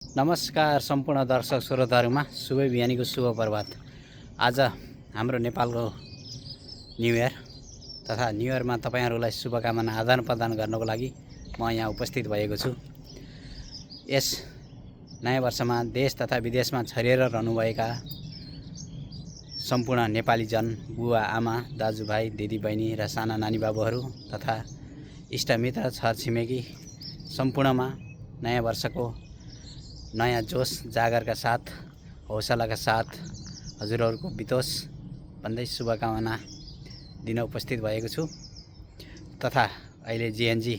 नमस्कार सम्पूर्ण दर्शक श्रोताहरूमा शुभ बिहानीको शुभ प्रभात। आज हाम्रो नेपालको न्यू इयर तथा न्यू इयरमा तपाईहरुलाई शुभकामना आदान प्रदान गर्नको लागि म यहाँ उपस्थित भएको छु। यस नयाँ वर्षमा देश तथा विदेशमा छरिएर रहनुभएका सम्पूर्ण नेपाली जन, बुवा आमा, दाजुभाइ, दिदीबहिनी र साना नानी बाबुहरू तथा इष्टमित्र छरछिमेकी सम्पूर्णमा नयाँ वर्षको नयाँ जोश जागरका साथ, हौसलाका साथ हजुरहरूको बितोस् भन्दै शुभकामना दिन उपस्थित भएको छु। तथा अहिले जीएनजी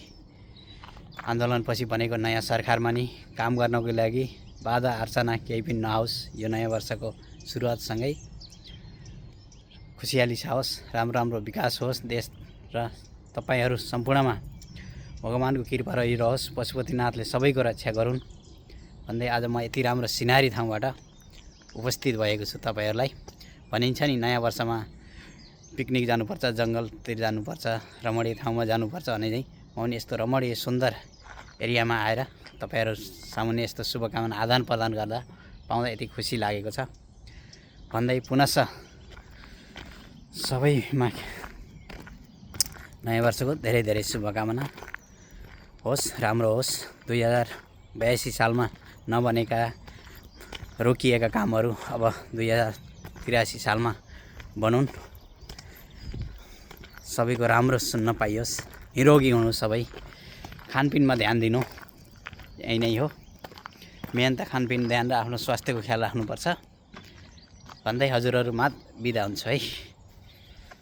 आन्दोलनपछि बनेको नयाँ सरकारमा नि काम गर्नको लागि बाधा अर्चना केही पनि नआओस्। यो नयाँ वर्षको सुरुवातसँगै खुशियाली छाओस्, राम्रो विकास होस् देश र तपाईहरु सम्पूर्णमा भगवानको कृपा रहिरहोस्, पशुपतिनाथले सबैको रक्षा गरून् भन्दै आज म यति राम्रो सिनारी ठाउँबाट उपस्थित भएको छु। तपाईहरुलाई भनिन्छ नि नयाँ वर्षमा पिकनिक जानुपर्छ, जंगलतिर जानुपर्छ, रमणीय ठाउँमा जानुपर्छ भने चाहिँ म पनि यस्तो रमणीय सुन्दर एरियामा आएर तपाईहरु सामुन्ने यस्तो शुभकामना आदान प्रदान गर्दा पाउँदा यति खुसी लागेको छ भन्दै पुनः सबैमा नयाँ वर्षको धेरै शुभकामना होस्, राम्रो होस्। 2082 सालमा नबनेका रोकिएका कामहरू अब 2083 सालमा बनुन्, सबैको राम्रो सुन्न पाइयोस्, निरोगी हुनु सबै, खानपिनमा ध्यान दिनु, यही नै हो मेन त। खानपिन ध्यान र आफ्नो स्वास्थ्यको ख्याल राख्नुपर्छ भन्दै हजुरहरु मात बिदा हुन्छु है।